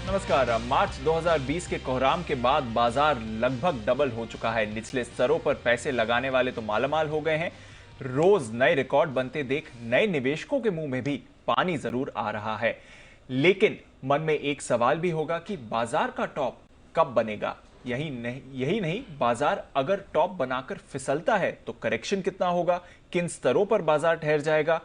नमस्कार। मार्च 2020 के कोहराम के बाद बाजार लगभग डबल हो चुका है। निचले स्तरों पर पैसे लगाने वाले तो मालामाल हो गए हैं। रोज नए रिकॉर्ड बनते देख नए निवेशकों के मुंह में भी पानी जरूर आ रहा है। लेकिन मन में एक सवाल भी होगा कि बाजार का टॉप कब बनेगा। यही नहीं, बाजार अगर टॉप बनाकर फिसलता है तो करेक्शन कितना होगा, किन स्तरों पर बाजार ठहर जाएगा।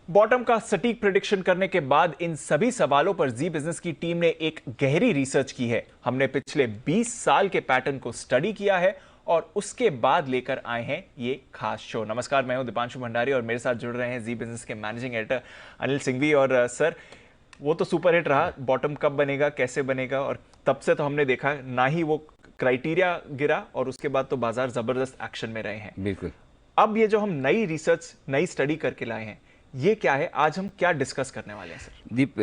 बॉटम का सटीक प्रेडिक्शन करने के बाद इन सभी सवालों पर जी बिजनेस की टीम ने एक गहरी रिसर्च की है। हमने पिछले 20 साल के पैटर्न को स्टडी किया है और उसके बाद लेकर आए हैं ये खास शो। नमस्कार, मैं हूं दीपांशु भंडारी और मेरे साथ जुड़ रहे हैं जी बिजनेस के मैनेजिंग एडिटर अनिल सिंघवी। और सर, वो तो सुपर हिट रहा, बॉटम कब बनेगा, कैसे बनेगा, और तब से तो हमने देखा ना ही वो क्राइटेरिया गिरा और उसके बाद तो बाजार जबरदस्त एक्शन में रहे हैं। बिल्कुल। अब ये जो हम नई रिसर्च, नई स्टडी करके लाए हैं, ये क्या है? आज हम क्या डिस्कस करने वाले हैं सर? दीप,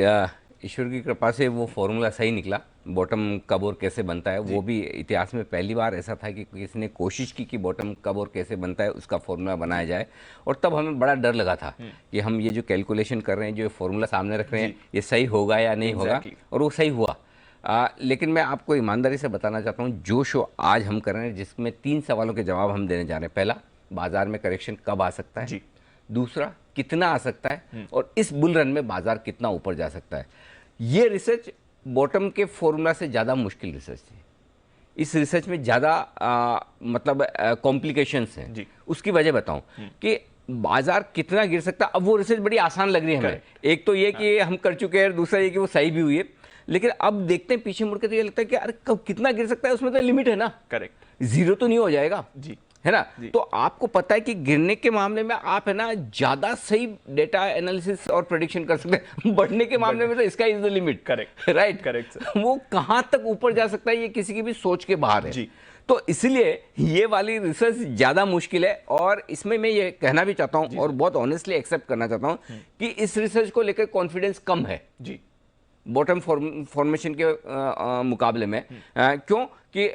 ईश्वर की कृपा से वो फॉर्मूला सही निकला। बॉटम कब और कैसे बनता है, वो भी इतिहास में पहली बार ऐसा था कि किसी ने कोशिश की कि बॉटम कब और कैसे बनता है उसका फॉर्मूला बनाया जाए। और तब हमें बड़ा डर लगा था कि हम ये जो कैलकुलेशन कर रहे हैं, जो फॉर्मूला सामने रख रहे हैं, ये सही होगा या नहीं होगा। और वो सही हुआ। लेकिन मैं आपको ईमानदारी से बताना चाहता हूँ, जो शो आज हम कर रहे हैं जिसमें 3 सवालों के जवाब हम देने जा रहे हैं। पहला, बाजार में करेक्शन कब आ सकता है। दूसरा, कितना आ सकता है। और इस बुल रन में बाजार कितना ऊपर जा सकता है। ये रिसर्च बॉटम के फॉर्मूला से ज़्यादा मुश्किल रिसर्च थी। इस रिसर्च में ज़्यादा मतलब कॉम्प्लिकेशंस हैं। उसकी वजह बताऊं कि बाजार कितना गिर सकता है। अब वो रिसर्च बड़ी आसान लग रही है हमें। एक तो ये कि हम कर चुके हैं, दूसरा ये कि वो सही भी हुई है। लेकिन अब देखते हैं पीछे मुड़ के तो ये लगता है कि अरे कब कितना गिर सकता है, उसमें तो लिमिट है ना। करेक्ट। जीरो तो नहीं हो जाएगा जी, है ना। तो आपको पता है कि गिरने के मामले में आप है ना ज्यादा सही डेटा एनालिसिस और प्रेडिक्शन कर सकते हैं। बढ़ने के मामले में तो इसका is the limit. Correct, right, correct. वो कहां तक ऊपर जा सकता है ये किसी की भी सोच के बाहर है। तो इसलिए ये वाली रिसर्च ज्यादा मुश्किल है। और इसमें मैं ये कहना भी चाहता हूं और बहुत ऑनेस्टली एक्सेप्ट करना चाहता हूं कि इस रिसर्च को लेकर कॉन्फिडेंस कम है जी, बॉटम फॉर्मेशन के मुकाबले में। क्यों कि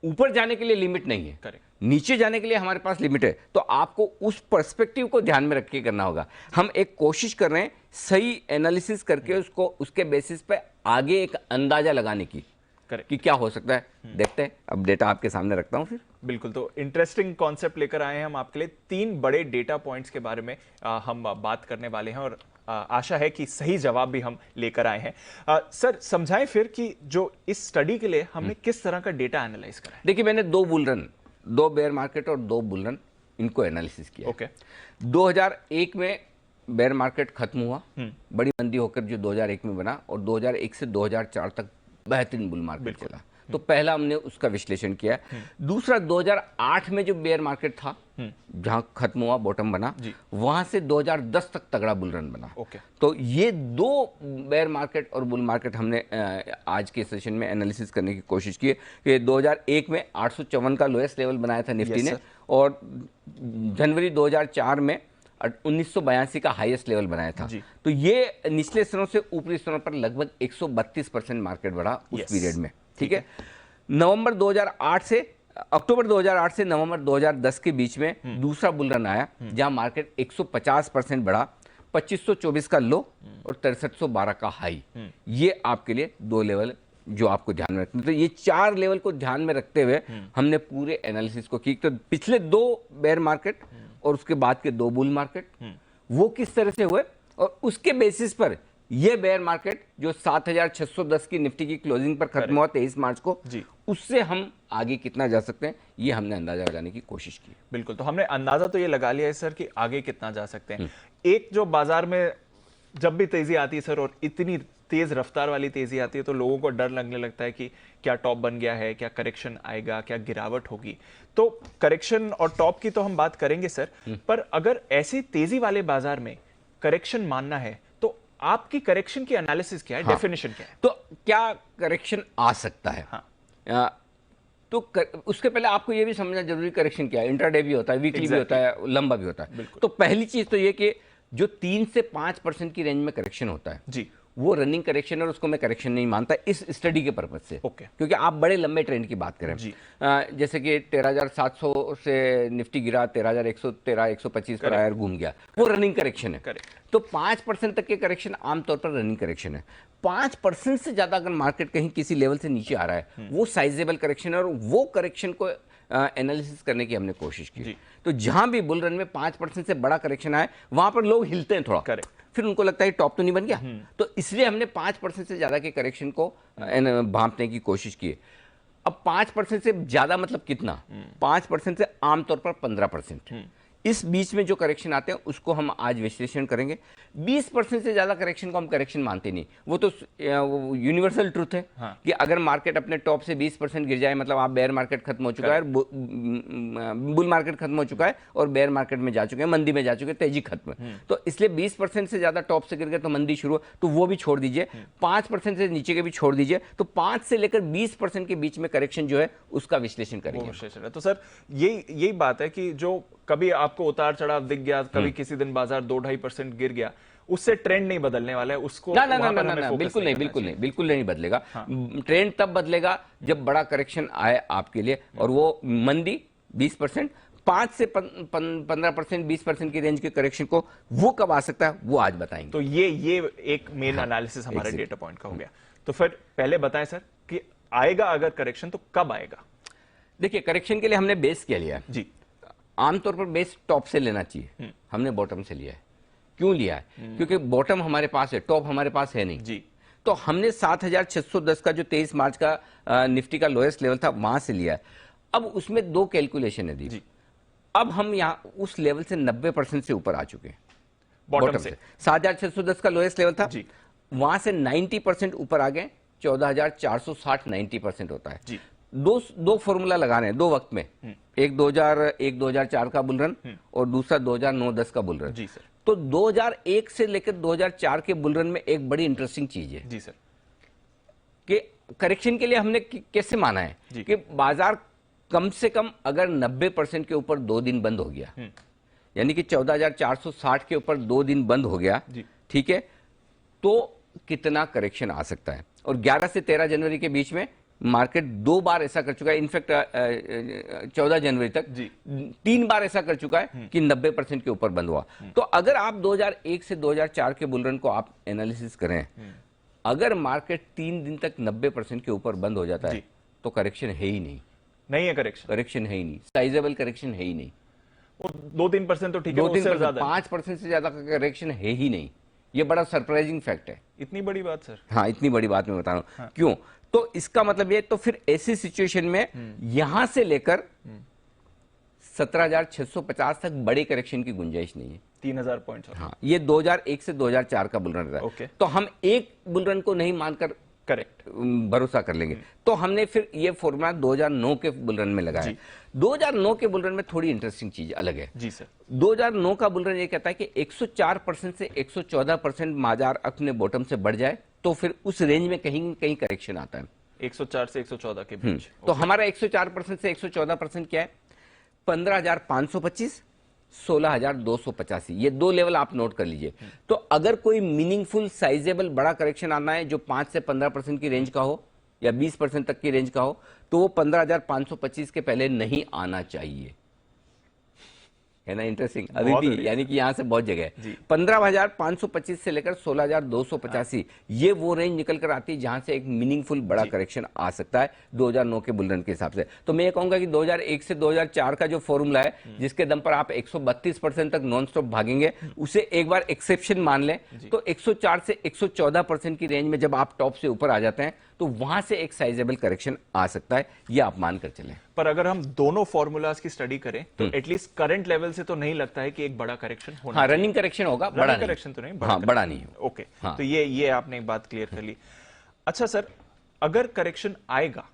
ऊपर जाने के लिए लिमिट नहीं है। करेक्ट। नीचे जाने के लिए हमारे पास लिमिट है। तो आपको उस पर्सपेक्टिव को ध्यान में रख के करना होगा। हम एक कोशिश कर रहे हैं सही एनालिसिस करके उसको उसके बेसिस पे आगे एक अंदाजा लगाने की कि क्या हो सकता है। देखते हैं, अब डेटा आपके सामने रखता हूं फिर। बिल्कुल। तो इंटरेस्टिंग कॉन्सेप्ट लेकर आए हैं हम आपके लिए। 3 बड़े डेटा पॉइंट्स के बारे में हम बात करने वाले हैं और आशा है कि सही जवाब भी हम लेकर आए हैं। सर, समझाएं फिर कि जो इस स्टडी के लिए हमने किस तरह का डेटा एनालाइज करा है। देखिए, मैंने 2 बुल रन, 2 बेयर मार्केट और 2 बुल रन, इनको एनालिसिस किया। ओके। 2001 में बेयर मार्केट खत्म हुआ, बड़ी मंदी होकर जो 2001 में बना, और 2001 से 2004 तक बेहतरीन बुल मार्केट चला। तो पहला हमने उसका विश्लेषण किया। दूसरा, 2008 में जो बेयर मार्केट था, जहां खत्म हुआ, बॉटम बना, वहां से 2010 तक तगड़ा बुल रन बना। तो ये 2 बेयर मार्केट और बुल मार्केट हमने आज के सेशन में एनालिसिस करने की कोशिश की कि 2001 में 854 का लोएस्ट लेवल बनाया था निफ्टी ने, और जनवरी 2004 में 1982 का हाईएस्ट लेवल बनाया था। तो ये निचले स्तरों से ऊपरी स्तरों पर लगभग 132% मार्केट बढ़ा उस पीरियड में। ठीक है। नवंबर 2008 से अक्टूबर 2008 से नवंबर 2010 के बीच में दूसरा बुल रन आया, जहां मार्केट 150% बढ़ा, 2524 का लो और 6312 का हाई। ये आपके लिए 2 लेवल जो आपको ध्यान में रखना। तो ये 4 लेवल को ध्यान में रखते हुए हमने पूरे एनालिसिस को की। तो पिछले 2 बेयर मार्केट और उसके बाद के 2 बुल मार्केट, वो किस तरह से हुए, और उसके बेसिस पर ये बेयर मार्केट जो 7610 की निफ्टी की क्लोजिंग पर खत्म हुआ 23 मार्च को, उससे हम आगे कितना जा सकते हैं, ये हमने अंदाजा लगाने की कोशिश की। बिल्कुल। तो हमने अंदाजा तो ये लगा लिया है सर कि आगे कितना जा सकते हैं। एक जो बाजार में जब भी तेजी आती है सर, और इतनी तेज रफ्तार वाली तेजी आती है, तो लोगों को डर लगने लगता है कि क्या टॉप बन गया है, क्या करेक्शन आएगा, क्या गिरावट होगी। तो करेक्शन और टॉप की तो हम बात करेंगे सर, पर अगर ऐसी तेजी वाले बाजार में करेक्शन मानना है तो आपकी करेक्शन की एनालिसिस क्या है, डेफिनेशन क्या है? तो क्या करेक्शन आ सकता है? तो उसके पहले आपको यह भी समझना जरूरी, करेक्शन क्या है। इंट्राडे भी होता है, वीकली भी होता है, लंबा भी होता है। तो पहली चीज तो ये कि जो 3 से 5% की रेंज में करेक्शन होता है जी, वो रनिंग करेक्शन और उसको मैं करेक्शन नहीं मानता इस स्टडी के पर्पज से। क्योंकि आप बड़े लंबे ट्रेंड की बात करें जैसे कि 13,700 से निफ्टी गिरा 13,113 125 पर आया घूम गया, वो रनिंग करेक्शन है। तो 5% तक के करेक्शन आमतौर पर रनिंग करेक्शन है। 5% से ज्यादा अगर मार्केट कहीं किसी लेवल से नीचे आ रहा है वो साइजेबल करेक्शन है, और वो करेक्शन को एनालिसिस करने की हमने कोशिश की। तो जहां भी बुल रन में 5% से बड़ा करेक्शन आए वहां पर लोग हिलते हैं थोड़ा, फिर उनको लगता है टॉप तो नहीं बन गया, तो इसलिए हमने 5% से ज्यादा के करेक्शन को भांपने की कोशिश की। अब 5% से ज्यादा मतलब कितना? 5% से आमतौर पर 15%। इस बीच में जो करेक्शन आते हैं उसको हम आज विश्लेषण करेंगे। 20% से ज्यादा करेक्शन को हम करेक्शन मानते नहीं, वो तो यूनिवर्सल ट्रुथ है कि अगर मार्केट अपने टॉप से 20% गिर जाए मतलब आप बेयर मार्केट खत्म हो चुका है, बुल मार्केट खत्म हो चुका है और बेयर मार्केट में जा चुके हैं, मंदी में जा चुके हैं, तेजी खत्म है। तो इसलिए 20% से ज्यादा टॉप से गिर गए तो मंदी शुरू, तो वो भी छोड़ दीजिए। 5% से नीचे के भी छोड़ दीजिए। तो 5 से लेकर 20% के बीच में करेक्शन जो है उसका विश्लेषण करेंगे। तो सर यही बात है कि जो कभी आपको उतार चढ़ाव दिख गया, कभी किसी दिन बाजार 2-2.5% गिर गया, उससे ट्रेंड नहीं बदलने वाला है। उसको ना, बिल्कुल नहीं बदलेगा। ट्रेंड तब बदलेगा जब बड़ा करेक्शन आए आपके लिए, और वो मंदी 20%, 5 से 15% 20% की रेंज के करेक्शन को वो कब आ सकता है वो आज बताएंगे। तो ये एक मेन एनालिसिस हमारे डेटा पॉइंट का हो गया। तो फिर पहले बताएं सर कि आएगा अगर करेक्शन तो कब आएगा? देखिए, करेक्शन के लिए हमने बेस क्या लिया जी। आमतौर पर बेस टॉप से लेना चाहिए, हमने बॉटम से लिया है। क्यों लिया है? क्योंकि बॉटम हमारे पास है, टॉप हमारे पास है नहीं जी। तो हमने 7,610 का जो 23 मार्च का निफ्टी का लोएस्ट लेवल था वहां से लिया है। अब उसमें 2 कैलकुलेशन है दी। अब हम यहाँ उस लेवल से 90% से ऊपर आ चुके हैं। बॉटम से 7,610 का लोएस्ट लेवल था जी। वहां से 90% ऊपर आ गए, 14,460 90% होता है जी। दो फॉर्मूला लगाने हैं 2 वक्त में, एक 2004 का बुल रन और दूसरा 2009-10 का बुल रन जी सर। तो 2001 से लेकर 2004 के बुल रन में एक बड़ी इंटरेस्टिंग चीज है जी सर कि करेक्शन के लिए हमने कैसे माना है कि बाजार कम से कम अगर 90% के ऊपर 2 दिन बंद हो गया, यानी कि 14,460 के ऊपर 2 दिन बंद हो गया, ठीक है, तो कितना करेक्शन आ सकता है। और 11 से 13 जनवरी के बीच में मार्केट 2 बार ऐसा कर चुका है, इनफैक्ट 14 जनवरी तक 3 बार ऐसा कर चुका है कि 90% के ऊपर बंद हुआ। तो अगर आप 2001 से 2004 के बुल रन को आप एनालिसिस करें, अगर मार्केट 3 दिन तक 90% के ऊपर बंद हो जाता है तो करेक्शन है ही नहीं है। करेक्शन है ही नहीं, साइजेबल करेक्शन है ही नहीं। 2-3% तो ठीक है, 5% से ज्यादा का करेक्शन है ही नहीं। ये बड़ा सरप्राइजिंग फैक्ट है। इतनी बड़ी बात सर? हाँ, इतनी बड़ी बात मैं बता रहा हूं। क्यों? तो इसका मतलब ये, तो फिर ऐसी सिचुएशन में यहां से लेकर 17,650 तक बड़े करेक्शन की गुंजाइश नहीं है। 3,000 पॉइंट। हाँ, ये 2001 से 2004 का बुल रन रहा है। तो हम एक बुल रन को नहीं मानकर करेक्ट भरोसा कर लेंगे। तो हमने फिर ये फॉर्मूला 2009 के बुल रन में लगाया। 2009 के बुल रन में थोड़ी इंटरेस्टिंग चीज अलग है जी सर। 2009 का बुल रन ये कहता है कि 104% से 114% बाजार अपने बॉटम से बढ़ जाए तो फिर उस रेंज में कहीं कहीं करेक्शन आता है। 104 से 114 के बीच। तो हमारा 104% से 114% क्या है? 15,525, 16,285। ये 2 लेवल आप नोट कर लीजिए। तो अगर कोई मीनिंगफुल साइजेबल बड़ा करेक्शन आना है जो 5 से 15% की रेंज का हो या 20% तक की रेंज का हो, तो वो 15,525 के पहले नहीं आना चाहिए। है ना इंटरेस्टिंग? अभी भी यानी कि यहां से बहुत जगह है। 15,525 से लेकर 16,285 ये वो रेंज निकल कर आती है जहां से एक मीनिंगफुल बड़ा करेक्शन आ सकता है 2009 के बुल रन के हिसाब से। तो मैं ये कहूंगा कि 2001 से 2004 का जो फॉर्मूला है जिसके दम पर आप 132% तक नॉन स्टॉप भागेंगे, उसे एक बार एक्सेप्शन मान लें तो 104 से 114% की रेंज में जब आप टॉप से ऊपर आ जाते हैं तो वहां से एक साइजेबल करेक्शन आ सकता है, ये आप मान कर चलें। पर अगर हम दोनों फॉर्मूलाज की स्टडी करें तो एटलीस्ट करंट लेवल से तो नहीं लगता है कि एक बड़ा करेक्शन होना। हाँ, रनिंग करेक्शन होगा, बड़ा करेक्शन तो नहीं। बड़ा नहीं। ओके, तो ये आपने एक बात क्लियर कर ली। अच्छा सर, अगर करेक्शन आएगा,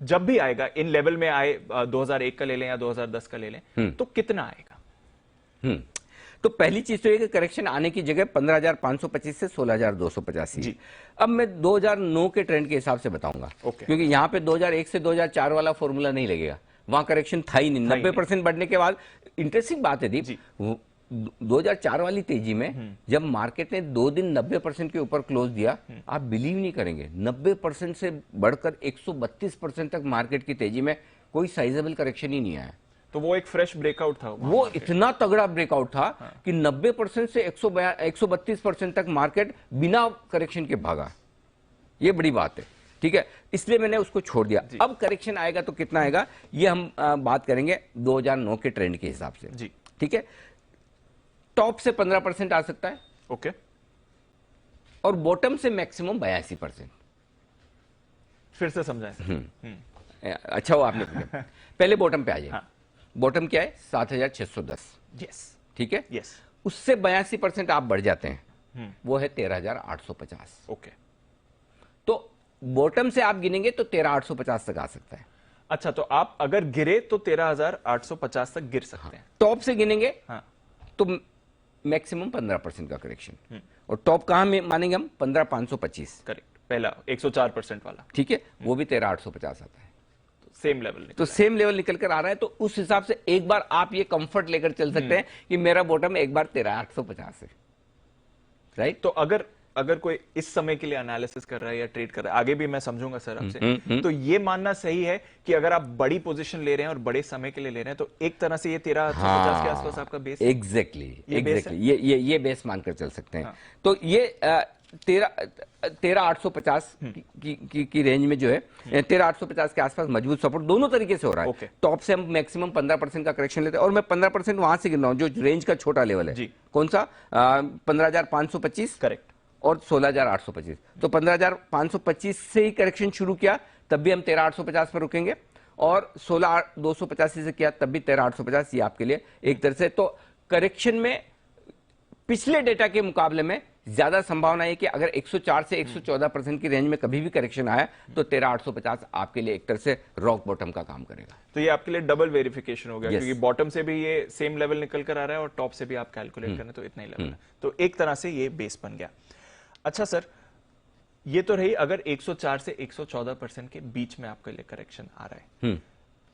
जब भी आएगा, इन लेवल में आए, 2001 का ले लें या 2010 का ले लें, तो कितना आएगा? तो पहली चीज तो ये कि करेक्शन आने की जगह 15,525 से 16,285। अब मैं 2009 के ट्रेंड के हिसाब से बताऊंगा, क्योंकि यहां पे 2001 से 2004 वाला फॉर्मूला नहीं लगेगा, वहां करेक्शन था ही नहीं। 90% बढ़ने के बाद इंटरेस्टिंग बात है दीप, 2004 वाली तेजी में जब मार्केट ने 2 दिन 90% के ऊपर क्लोज दिया, आप बिलीव नहीं करेंगे, 90% से बढ़कर 132% तक मार्केट की तेजी में कोई साइजेबल करेक्शन ही नहीं आया। तो वो एक फ्रेश ब्रेकआउट था, वो इतना तगड़ा ब्रेकआउट था कि 90% से 132% तक मार्केट बिना करेक्शन के भागा। ये बड़ी बात है, ठीक है, इसलिए मैंने उसको छोड़ दिया। अब करेक्शन आएगा तो कितना आएगा, ये हम बात करेंगे 2009 के ट्रेंड के हिसाब से जी। ठीक है, टॉप से 15% आ सकता है, ओके, और बॉटम से मैक्सिमम 82%। फिर से समझाएं। अच्छा वो आपने पूछा। पहले बॉटम पे आ जाए। हाँ। बॉटम क्या है, 7610। यस, ठीक है, यस, उससे 82% आप बढ़ जाते हैं, वो है 13850। ओके, तो बॉटम से आप गिनेंगे तो 13850 तक आ सकता है। अच्छा, तो आप अगर गिरे तो 13850 तक गिर सकते हैं। टॉप से गिनेंगे हाँ, तो मैक्सिमम 15% का करेक्शन, और टॉप कहां में मानेंगे हम, 15525। करेक्ट, पहला 104% वाला, ठीक है, वो भी 13850 आता है। सेम लेवल, तो सेम लेवल निकल कर आ रहा है, तो उस हिसाब से एक बार आप ये कंफर्ट लेकर चल सकते हैं कि मेरा बॉटम एक बार 13850 है, राइट। तो अगर कोई इस समय के लिए एनालिसिस कर रहा है या ट्रेड कर रहा है, आगे भी मैं समझूंगा सर आपसे, तो ये मानना सही है कि अगर आप बड़ी पोजीशन ले रहे हैं और बड़े समय के लिए ले रहे हैं, तो एक तरह से ये 13850 के आसपास आपका बेस है। एग्जैक्टली, ये ये बेस मानकर चल सकते हैं। तो ये 13850 की रेंज में जो है, 13850 के आसपास मजबूत सपोर्ट दोनों तरीके से हो रहा है। Okay. टॉप से हम मैक्सिमम 15% का करेक्शन लेते हैं, और मैं 15% वहां से गिन रहा हूं जो रेंज का छोटा लेवल है जी। कौन सा, 15525 करेक्ट, और 16825। तो 15525 से ही करेक्शन शुरू किया, तब भी हम 13850 पर रुकेंगे, और 16285 से किया तब भी 13850। ये आपके लिए एक तरह से, तो करेक्शन में पिछले डेटा के मुकाबले में ज्यादा संभावना है कि अगर 104 से 114% की रेंज में कभी भी करेक्शन आया तो 13850 आपके लिए एक तरह से रॉक बॉटम का काम करेगा। तो ये आपके लिए डबल वेरिफिकेशन हो गया, Yes. क्योंकि बॉटम से भी ये सेम लेवल निकल कर आ रहा है और टॉप से भी आप कैलकुलेट कर रहे हैं तो इतना ही लेवल है, तो एक तरह से ये बेस बन गया। अच्छा सर, ये तो रही अगर 104 से 114% के बीच में आपके लिए करेक्शन आ रहा है।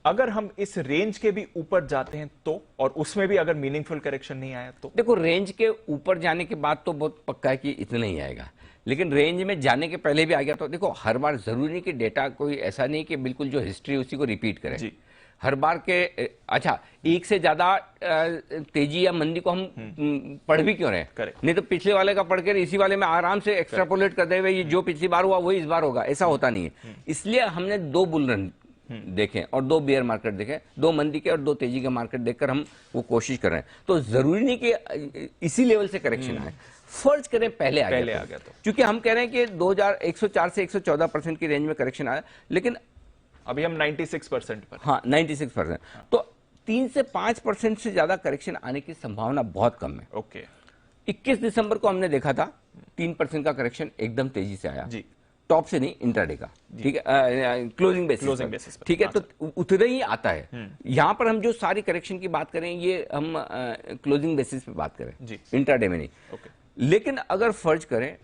अगर हम इस रेंज के भी ऊपर जाते हैं तो, और उसमें भी अगर मीनिंगफुल करेक्शन नहीं आया तो? देखो, रेंज के ऊपर जाने के बाद तो बहुत पक्का है कि इतना ही आएगा, लेकिन रेंज में जाने के पहले भी आ गया तो देखो, हर बार जरूरी नहीं कि डेटा कोई ऐसा नहीं कि बिल्कुल जो हिस्ट्री उसी को रिपीट करे जी। हर बार के। अच्छा, एक से ज्यादा तेजी या मंदी को हम पढ़ भी क्यों रहे, Correct. नहीं तो पिछले वाले का पढ़ के इसी वाले में आराम से एक्स्ट्रापोलेट कर दे, ये जो पिछली बार हुआ वही इस बार होगा, ऐसा होता नहीं है। इसलिए हमने 2 बुल रन देखें और 2 बेयर मार्केट देखें, 2 मंदी के और 2 तेजी के मार्केट देखकर हम वो कोशिश कर रहे हैं। तो जरूरी नहीं कि इसी लेवल से करेक्शन आए, फर्ज करें पहले आ गया तो, क्योंकि हम कह रहे हैं कि 104 से 114% की रेंज में करेक्शन आया, लेकिन अभी हम 96% पर। हाँ, 96%। तो 3 से 5% से ज्यादा करेक्शन आने की संभावना बहुत कम है। ओके, 21 दिसंबर को हमने देखा था 3% का करेक्शन एकदम तेजी से आया जी, टॉप से नहीं, इंट्राडे का, ठीक है, क्लोजिंग बेसिस पर, ठीक है, तो उतना ही आता है। यहां पर हम जो सारी करेक्शन की बात करें ये हम क्लोजिंग बेसिस पे बात करें, इंट्राडे में नहीं। ओके, लेकिन अगर फर्ज करें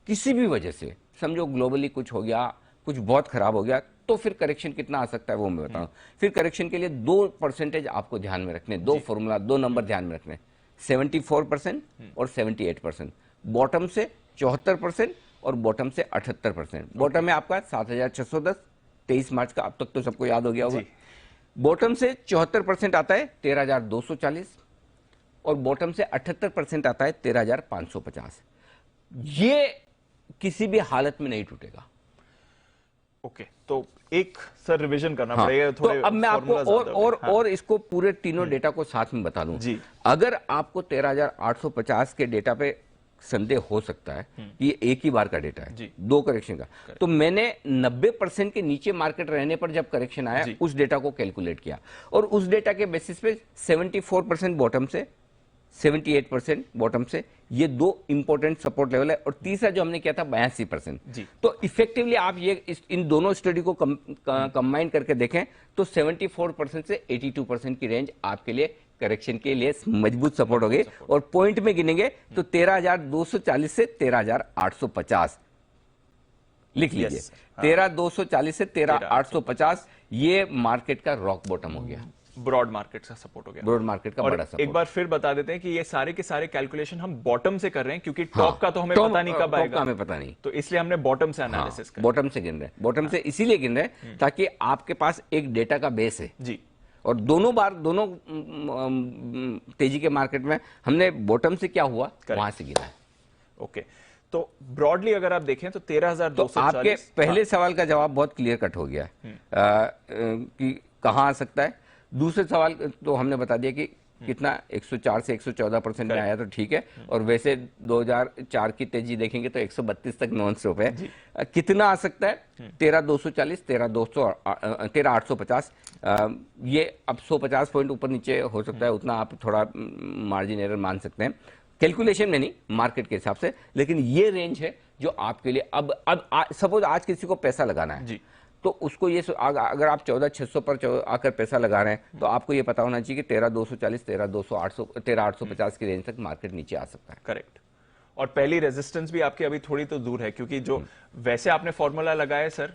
किसी भी वजह से, समझो ग्लोबली कुछ हो गया, कुछ बहुत खराब हो गया, तो फिर करेक्शन कितना आ सकता है वो मैं बताऊं। फिर करेक्शन के लिए 2% आपको ध्यान में रखने, 2 फॉर्मूला, 2 नंबर ध्यान में रखने, 74% और 78%। बॉटम से 74% और बॉटम से 78%। बॉटम में आपका 7610, 23 मार्च का, अब तक तो सबको याद हो गया होगा। बॉटम से 74% आता है 13240, और बॉटम से 78% आता है 13550। ये किसी भी हालत में नहीं टूटेगा। ओके, तो एक सर रिवीजन करना हाँ, पड़ेगा थोड़े। तो अब मैं आपको और इसको पूरे तीनों डेटा को साथ में बता दूं जी। अगर आपको 13850 के डेटा पे संदेह हो सकता है कि ये एक ही बार का डेटा है, 2 करेक्शन का, तो मैंने 90% के नीचे मार्केट रहने पर जब करेक्शन आया उस डेटा को कैलकुलेट किया, और उस डेटा के बेसिस पे 74% बॉटम से, 78% बॉटम से, ये 2 इंपॉर्टेंट सपोर्ट लेवल है, और तीसरा जो हमने किया था 82%। तो इफेक्टिवली आप ये इन दोनों स्टडी को कंबाइन करके देखें तो 74% से 82% की रेंज आपके लिए करेक्शन के लिए मजबूत सपोर्ट हो गई, और पॉइंट में गिनेंगे तो 13240 से 13850 लिख लीजिए। 13240 से 13850 ये मार्केट का रॉक बॉटम हो गया। ब्रॉड मार्केट का सपोर्ट हो गया, ब्रॉड मार्केट का और बड़ा सपोर्ट। एक बार फिर बता देते हैं कि ये सारे के सारे कैलकुलेशन हम बॉटम से कर रहे हैं, क्योंकि टॉप का तो हमें पता नहीं कब आएगा, हमें पता नहीं, तो इसलिए हमने बॉटम से एनालिसिस कर, बॉटम से गिन रहे हैं, बॉटम से इसीलिए गिन रहे हैं ताकि आपके पास एक डेटा का बेस है जी। और दोनों तेजी के मार्केट में हमने बॉटम से क्या हुआ वहां से गिना है। ओके, तो ब्रॉडली अगर आप देखें तो 13,240, तो आपके पहले सवाल का जवाब बहुत क्लियर कट हो गया कि कहां आ सकता है। दूसरे सवाल तो हमने बता दिया कि कितना 104 से 114% में आया, तो ठीक है, और वैसे 2004 की तेजी देखेंगे तो 132 तक नॉन स्टॉप है। कितना आ सकता है? 13,240, 13,850, ये अब 150 पॉइंट ऊपर नीचे हो सकता है, उतना आप थोड़ा मार्जिन एरर मान सकते हैं, कैलकुलेशन में नहीं, मार्केट के हिसाब से। लेकिन ये रेंज है जो आपके लिए अब सपोज आज किसी को पैसा लगाना है जी, तो उसको ये अगर आप 14,600 पर आकर पैसा लगा रहे हैं तो आपको ये पता होना चाहिए कि 13,240, 13,850 की रेंज तक मार्केट नीचे आ सकता है। करेक्ट। और पहली रेजिस्टेंस भी आपकी अभी थोड़ी तो दूर है, क्योंकि जो वैसे आपने फॉर्मूला लगाया सर,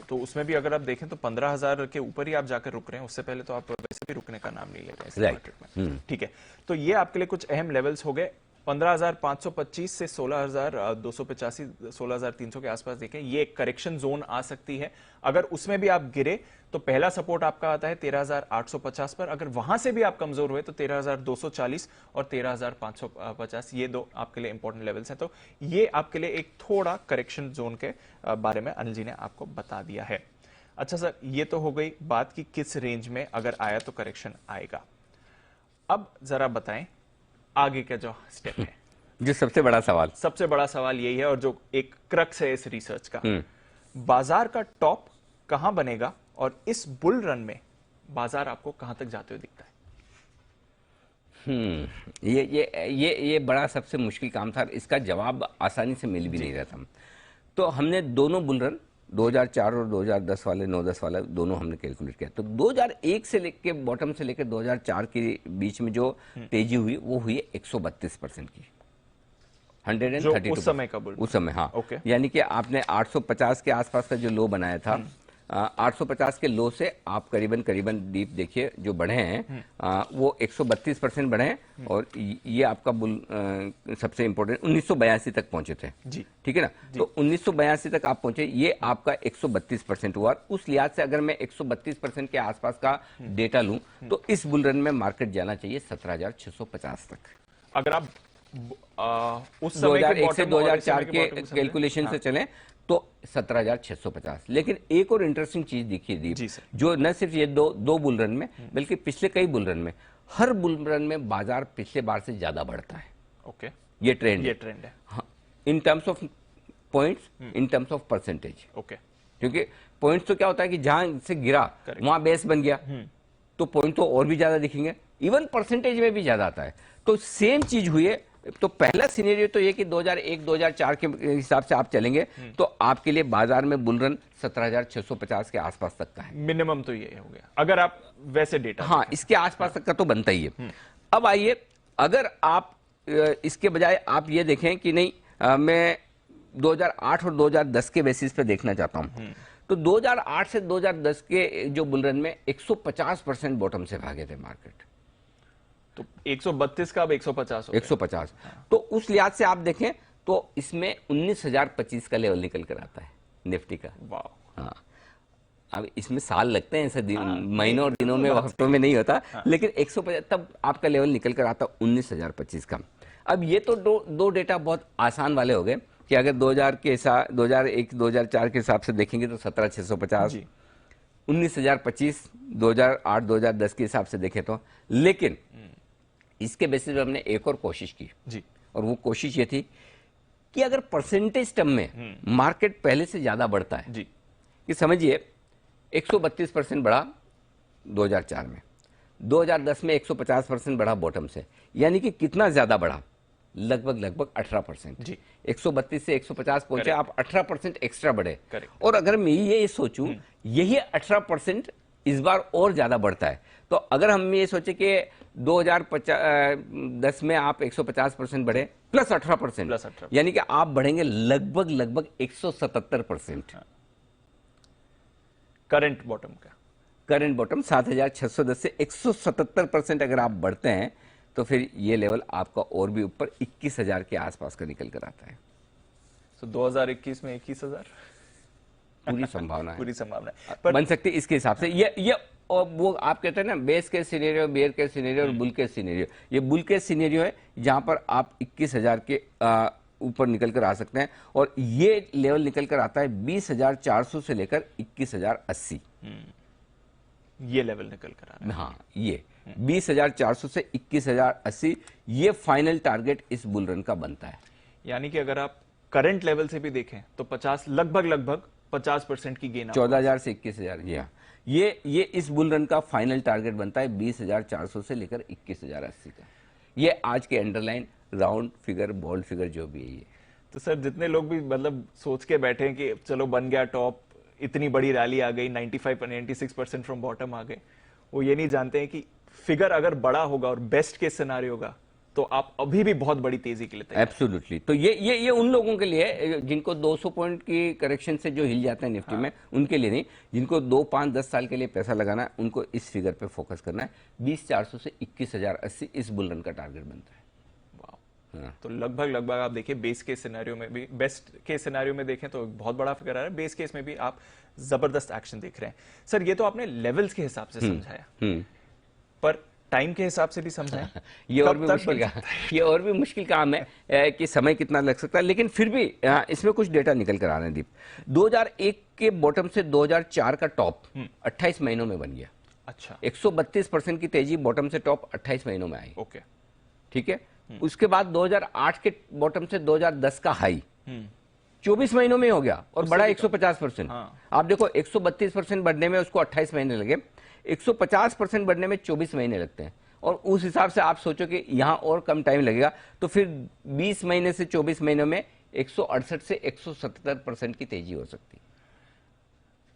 तो उसमें भी अगर आप देखें तो 15,000 के ऊपर ही आप जाकर रुक रहे हैं, उससे पहले तो आप वैसे भी रुकने का नाम नहीं ले रहे हैं इस मार्केट में। ठीक है, तो ये आपके लिए कुछ अहम लेवल्स हो गए। 15,525 से 16,285, 16,300 के आसपास देखें, ये एक करेक्शन जोन आ सकती है। अगर उसमें भी आप गिरे तो पहला सपोर्ट आपका आता है 13,850 पर, अगर वहां से भी आप कमजोर हुए तो 13,240 और 13,550, ये दो आपके लिए इंपॉर्टेंट लेवल्स हैं। तो ये आपके लिए एक थोड़ा करेक्शन जोन के बारे में अनिल जी ने आपको बता दिया है। अच्छा सर, ये तो हो गई बात कि किस रेंज में अगर आया तो करेक्शन आएगा। अब जरा बताएं आगे का जो स्टेप है, जो सबसे बड़ा सवाल यही है, और जो एक क्रक्स है इस रिसर्च का, बाजार का टॉप कहां बनेगा और इस बुल रन में बाजार आपको कहां तक जाते हुए दिखता है? ये बड़ा सबसे मुश्किल काम था, इसका जवाब आसानी से मिल भी नहीं रहा था। तो हमने दोनों बुल रन 2004 और 2010 वाले 9-10 वाला दोनों हमने कैलकुलेट किया। तो 2001 से लेके बॉटम से लेकर 2004 के बीच में जो तेजी हुई वो हुई 132% की, 132 उस समय का बुल, उस समय, हाँ। okay. यानी कि आपने 850 के आसपास का जो लो बनाया था, 850 के लो से आप करीबन डीप देखिए जो बढ़े हैं, वो 132% बढ़े हैं, और ये आपका बुल सबसे इंपॉर्टेंट 1982 तक पहुंचे थे जी, ठीक है ना। तो 1982 तक आप पहुंचे, ये आपका 132% हुआ। उस लिहाज से अगर मैं 132% के आसपास का डेटा लूं तो इस बुल रन में मार्केट जाना चाहिए 17,650 तक। अगर आप उस समय 2001 से 2004 के कैलकुलेशन से चलें तो 17,650। लेकिन एक और इंटरेस्टिंग चीज दिखी दीप, जो न सिर्फ ये दो बुल रन में बल्कि पिछले कई बुल रन में, हर बुल रन में बाजार पिछले बार से ज्यादा बढ़ता है। ओके, ये ट्रेंड है हाँ, in terms of points, in terms of percentage. Okay, क्योंकि पॉइंट्स तो क्या होता है कि जहां से गिरा वहां बेस बन गया, तो पॉइंट तो और भी ज्यादा दिखेंगे, इवन परसेंटेज में भी ज्यादा आता है। तो सेम चीज हुई है। तो पहला सिनेरियो तो ये कि 2001-2004 के हिसाब से आप चलेंगे तो आपके लिए बाजार में बुल रन 17,650 के आसपास तक का है, मिनिमम तो ये हो गया अगर आप वैसे डेटा, हाँ, इसके आसपास तक का तो बनता ही है। अब आइए, अगर आप इसके बजाय आप ये देखें कि नहीं, मैं 2008 और 2010 के बेसिस पे देखना चाहता हूं, तो 2008 से 2010 के जो बुल रन में 150% बॉटम से भागे थे मार्केट, तो 132 का अब 150 हो गया। 150। तो उस लिहाज से आप देखें तो इसमें 19,025 का लेवल निकल कर आता है निफ्टी का। वाह। हाँ, अब इसमें साल लगते हैं, ऐसे महीनों और दिनों में, हफ्तों में नहीं होता, लेकिन 150 तब आपका लेवल निकल कर आता 19,025 का। अब ये तो दो डेटा बहुत आसान वाले हो गए कि अगर 2001-2004 के हिसाब से देखेंगे तो 17,650, 19,025 2008-2010 के हिसाब से देखें तो। लेकिन इसके बेसिस पे हमने एक और कोशिश की जी, और वो कोशिश ये थी कि अगर परसेंटेज टर्म में मार्केट पहले से ज्यादा बढ़ता है जी, कि समझिए 132% बढ़ा 2004 में, 2010 में 150% बढ़ा बॉटम से, यानी कि कितना ज्यादा बढ़ा, लगभग 18%। जी, 132 से 150 पहुंचे, आप 18% एक्स्ट्रा बढ़े। करेक्ट। और अगर मैं ये सोचूं यही 18% इस बार और ज्यादा बढ़ता है, तो अगर हम ये सोचे कि 2010 में आप 150% बढ़े प्लस 18%, यानी कि आप बढ़ेंगे लगभग 177%। करंट बॉटम का, करंट बॉटम 7,610 से 177% अगर आप बढ़ते हैं तो फिर ये लेवल आपका और भी ऊपर 21,000 के आसपास का निकल कर आता है। तो 2021 में 21,000 पूरी संभावना है, पूरी संभावना है पर बन सकती है इसके हिसाब से। ये और वो आप कहते हैं ना बेस के सिनेरियो, बेयर के सिनेरियो और बुल के सिनेरियो। ये बुल के सिनेरियो है जहां पर आप 21,000 के ऊपर निकल कर आ सकते हैं, और ये लेवल निकल कर आता है 20,400 से लेकर 21,080। ये लेवल निकल कर आ रहा है। हाँ, ये 20,400 से 21,080 ये फाइनल टारगेट इस बुल रन का बनता है। यानी कि अगर आप करंट लेवल से भी देखें तो 50 लगभग 50% की गेन 14,000 से 21,000। जी हाँ, ये इस बुल रन का फाइनल टारगेट बनता है 20,400 से लेकर 21,080 का। ये आज के underline round figure, bold figure जो भी है ये। तो सर जितने लोग भी मतलब सोच के बैठे हैं कि चलो बन गया टॉप, इतनी बड़ी रैली आ गई, 96% फ्रॉम बॉटम आ गए, वो ये नहीं जानते हैं कि फिगर अगर बड़ा होगा और बेस्ट केस सिनेरियो होगा तो आप अभी भी बहुत बड़ी तेजी के लिए तैयार हैं। एब्सोल्युटली। तो ये उन लोगों के लिए है जिनको 200 पॉइंट की करेक्शन से जो हिल जाते हैं निफ्टी में, उनके लिए नहीं। जिनको 2, 5, 10 साल के लिए पैसा लगाना है उनको इस फिगर पे फोकस करना है। 20,400 से 21,080 इस बुल रन का टारगेट बनता है। हाँ। तो लगभग आप देखिए बेस केस सिनेरियो में भी, बेस्ट केस सिनेरियो में देखें तो बहुत बड़ा फिगर आ रहा है, बेस केस में भी आप जबरदस्त एक्शन देख रहे हैं। सर ये तो आपने लेवल्स के हिसाब से समझाया, पर टाइम के हिसाब से भी समझाया। ये और भी मुश्किल काम है कि समय कितना लग सकता है, लेकिन फिर भी इसमें कुछ डेटा निकल कर आ रहे हैं दीप। 2001 के बॉटम से 2004 का टॉप 28 महीनों में बन गया। अच्छा, 132% की तेजी बॉटम से टॉप 28 महीनों में आई। ओके, ठीक है। उसके बाद 2008 के बॉटम से 2010 का हाई 24 महीनों में हो गया और बढ़ा 150%। आप देखो 132% बढ़ने में उसको 28 महीने लगे, 150% बढ़ने में 24 महीने लगते हैं। और उस हिसाब से आप सोचो कि यहां और कम टाइम लगेगा, तो फिर 20 महीने से 24 महीनों में 168 से 177% की तेजी हो सकती है।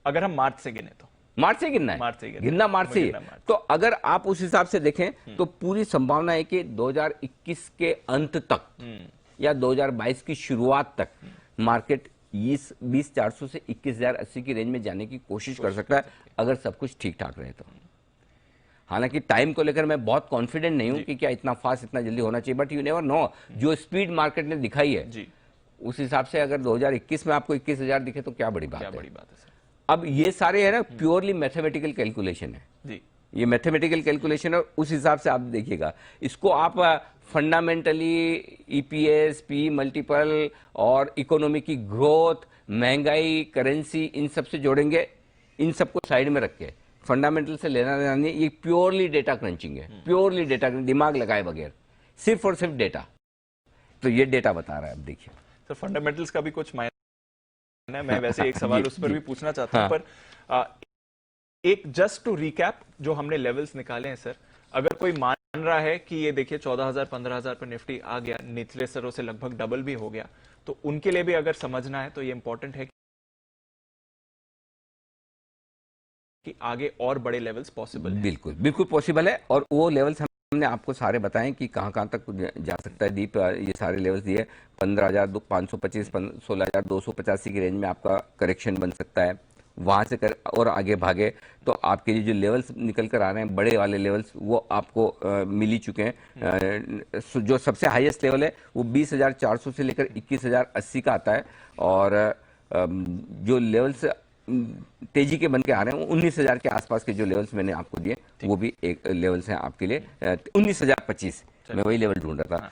अगर हम मार्च से गिने तो मार्च से गिनना है, मार्च से गिनना मार्च से ही। तो अगर आप उस हिसाब से देखें तो पूरी संभावना है कि 2021 के अंत तक या 2022 की शुरुआत तक मार्केट 20,400 से 21,080 की रेंज में जाने की कोशिश कर सकता है, अगर सब कुछ ठीक ठाक रहे तो। हालांकि टाइम को लेकर मैं बहुत कॉन्फिडेंट नहीं हूं कि क्या इतना फास्ट, इतना जल्दी होना चाहिए, बट यू नेवर नो। जो स्पीड मार्केट ने दिखाई है उस हिसाब से अगर 2021 में आपको 21,000 दिखे तो क्या बड़ी बात है। सर अब ये सारे है ना प्योरली मैथमेटिकल कैलकुलेशन है जी, ये मैथमेटिकल कैलकुलेशन है, और उस हिसाब से आप देखिएगा इसको। आप फंडामेंटली ईपीएस, पी मल्टीपल और इकोनॉमी की ग्रोथ, महंगाई, करेंसी, इन सब से जोड़ेंगे। इन सबको साइड में रख के फंडामेंटल से लेना देना नहीं, ये प्योरली डेटा क्रंचिंग है, प्योरली डेटा, दिमाग लगाए बगैर, सिर्फ और सिर्फ डेटा। तो ये डेटा बता रहा है। अब देखिए सर फंडामेंटल्स का भी कुछ मायने, मैं वैसे एक सवाल उस पर भी पूछना चाहता हूं, पर एक जस्ट टू रिकैप जो हमने लेवल्स निकाले हैं सर, अगर कोई मान रहा है कि ये देखिए 14,000 15,000 पर निफ्टी आ गया, निचले स्तरों से लगभग डबल भी हो गया, तो उनके लिए भी अगर समझना है तो ये इंपॉर्टेंट है कि आगे और बड़े लेवल्स पॉसिबल है। बिल्कुल बिल्कुल पॉसिबल है, और वो लेवल्स हमने आपको सारे बताएं कि कहां तक जा सकता है दीप। ये सारे लेवल्स दिए 15,525, 16,285 की रेंज में आपका करेक्शन बन सकता है। वहां से और आगे भागे तो आपके जो लेवल्स निकल कर आ रहे हैं बड़े वाले लेवल्स, वो आपको मिल ही चुके हैं। जो सबसे हाईएस्ट लेवल है वो 20,400 से लेकर 21,080 का आता है, और जो लेवल्स तेजी के बन के आ रहे हैं 19,000 के आसपास के जो लेवल्स मैंने आपको दिए वो भी एक लेवल्स हैं आपके लिए। 19,025 मैं वही लेवल ढूंढ रहा था,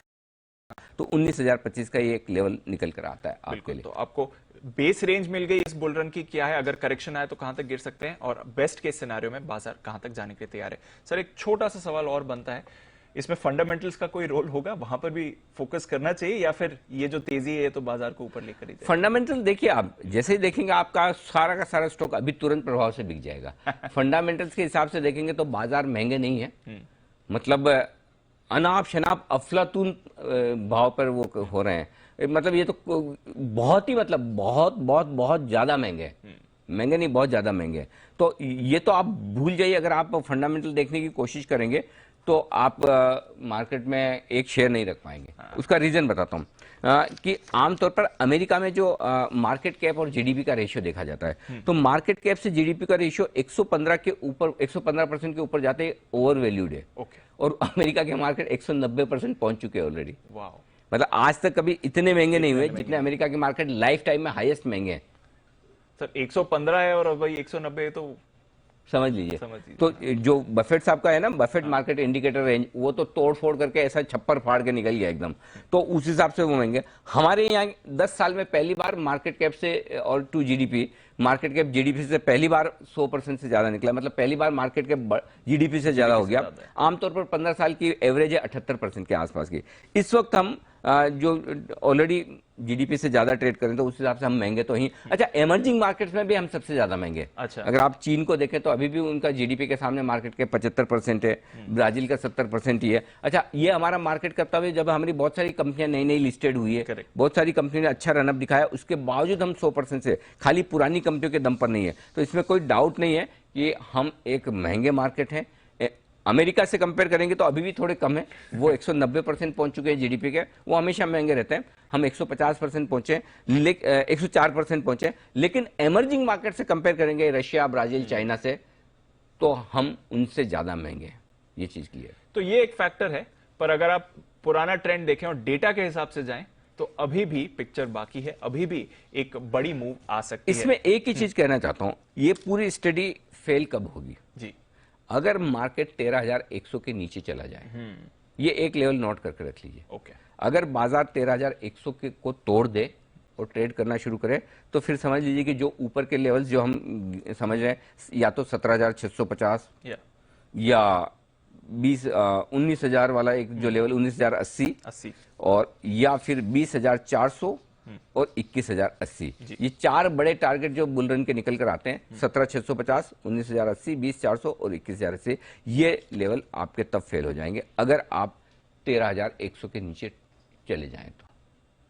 तो 19,025 का ये एक लेवल निकल कर आता है आपके लिए। तो आपको बेस रेंज मिल गई इस बुल रन की, क्या है, अगर करेक्शन आए तो कहां तक गिर सकते हैं, और बेस्ट केस सिनेरियो में बाजार कहां तक जाने के लिए तैयार है। सर एक छोटा सा सवाल और बनता है, इसमें फंडामेंटल्स का कोई रोल होगा, वहां पर भी फोकस करना चाहिए, या फिर ये जो तेजी है तो बाजार को ऊपर लेकर ही जाए? फंडामेंटल देखिए, आप जैसे ही देखेंगे आपका सारा का सारा स्टॉक अभी तुरंत प्रभाव से बिक जाएगा। फंडामेंटल्स के हिसाब से देखेंगे तो बाजार महंगे नहीं है, मतलब अनाप शनाप अफलातून भाव पर वो हो रहे हैं। मतलब ये तो बहुत ही, मतलब बहुत बहुत बहुत ज्यादा महंगे हैं, महंगे नहीं, बहुत ज्यादा महंगे हैं। तो ये तो आप भूल जाइए, अगर आप फंडामेंटल देखने की कोशिश करेंगे तो आप मार्केट में एक शेयर नहीं रख पाएंगे। उसका रीजन बताता हूँ कि आमतौर पर अमेरिका में जो मार्केट कैप और जीडीपी का रेशियो देखा जाता है, तो मार्केट कैप से जीडीपी का रेशियो 115 के ऊपर 115% के ऊपर जाते ही ओवर वैल्यूड है। और अमेरिका के मार्केट 190% पहुंच चुके हैं ऑलरेडी। मतलब आज तक कभी इतने महंगे नहीं हुए जितने अमेरिका के मार्केट लाइफ टाइम में हाईएस्ट महंगे हैं। सर 115 है और भाई 190 है, तो समझ लीजिए। तो जो बफेट साहब का है ना, बफेट मार्केट इंडिकेटर रेंज, वो तो तोड़ फोड़ करके ऐसा छप्पर फाड़ के निकल गया एकदम। तो उस हिसाब से वो महंगे। हमारे यहाँ 10 साल में पहली बार मार्केट कैप से और to GDP, market cap GDP से पहली बार 100% से ज्यादा निकला। मतलब पहली बार मार्केट कैप जीडीपी से ज्यादा हो गया। आमतौर पर 15 साल की एवरेज है 78% के आसपास की। इस वक्त हम जो ऑलरेडी जीडीपी से ज्यादा ट्रेड करें तो उस हिसाब से हम महंगे तो ही। अच्छा, इमर्जिंग मार्केट्स में भी हम सबसे ज्यादा महंगे। अच्छा, अगर आप चीन को देखें तो अभी भी उनका जीडीपी के सामने मार्केट के 75% है, ब्राजील का 70% ही है। अच्छा, ये हमारा मार्केट करता हुआ जब हमारी बहुत सारी कंपनियां नई नई लिस्टेड हुई है, बहुत सारी कंपनी ने अच्छा रनअप दिखाया, उसके बावजूद हम 100% से, खाली पुरानी कंपनियों के दम पर नहीं है। तो इसमें कोई डाउट नहीं है कि हम एक महंगे मार्केट हैं। अमेरिका से कंपेयर करेंगे तो अभी भी थोड़े कम है, वो 190% पहुंच चुके हैं जीडीपी के, वो हमेशा महंगे रहते हैं। हम 150% पहुंचे, 104% पहुंचे। लेकिन इमर्जिंग मार्केट से कंपेयर करेंगे रशिया, ब्राजील, चाइना से, तो हम उनसे ज्यादा महंगे हैं। ये चीज क्लियर। तो ये एक फैक्टर है, पर अगर आप पुराना ट्रेंड देखें और डेटा के हिसाब से जाएं तो अभी भी पिक्चर बाकी है, अभी भी एक बड़ी मूव आ सकती है। इसमें एक ही चीज कहना चाहता हूं, ये पूरी स्टडी फेल कब होगी जी? अगर मार्केट 13,100 के नीचे चला जाए, ये एक लेवल नोट करके रख लीजिए। अगर बाजार 13,100 को तोड़ दे और ट्रेड करना शुरू करे, तो फिर समझ लीजिए कि जो ऊपर के लेवल्स जो हम समझ रहे हैं, या तो 17,650 या 19,000 वाला एक जो लेवल 19,080 और या फिर 20,400 और 21,080, ये चार बड़े टारगेट जो बुलरन के निकल कर आते हैं, 17,650, 19,080, 20,400 और 21,080, ये लेवल आपके तब फेल हो जाएंगे अगर आप 13,100 के नीचे चले जाएं। तो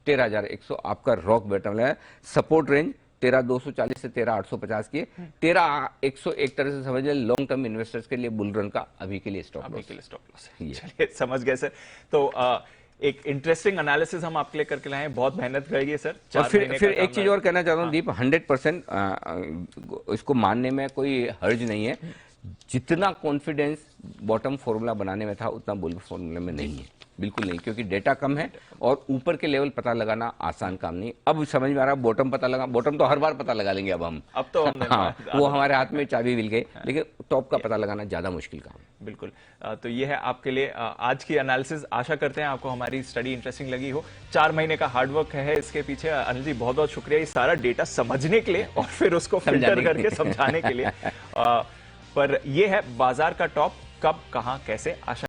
13,100 आपका रॉक बॉटम है। सपोर्ट रेंज 13,240 से 13,850 की। 13,100 एक तरह से समझ लें लॉन्ग टर्म इन्वेस्टर्स के लिए बुलरन का अभी के लिए स्टॉप लॉस है। चलिए, समझ गए सर। तो एक इंटरेस्टिंग एनालिसिस हम आपके लिए करके लाए हैं, बहुत मेहनत करेगी सर। और फिर एक चीज और कहना चाहता हूँ दीप, 100% इसको मानने में कोई हर्ज नहीं है। जितना कॉन्फिडेंस बॉटम फॉर्मूला बनाने में था उतना बुल फॉर्मूला में नहीं है, बिल्कुल नहीं, क्योंकि डेटा कम है और ऊपर के लेवल पता लगाना आसान काम नहीं। अब समझ में आ रहा है बॉटम पता लगा, बॉटम तो हर बार पता लगा लेंगे अब हम, अब तो हाँ, वो हमारे हाथ में चाबी मिल गई, लेकिन टॉप का पता लगाना ज्यादा मुश्किल काम है। बिल्कुल। तो ये है आपके लिए आज की एनालिसिस। आशा करते हैं आपको हमारी स्टडी इंटरेस्टिंग लगी हो। 4 महीने का हार्डवर्क है इसके पीछे। अनिल जी, बहुत बहुत शुक्रिया ये सारा डेटा समझने के लिए और फिर उसको फिल्टर करके समझाने के लिए। पर यह है बाजार का टॉप कब, कहां, कैसे। आशा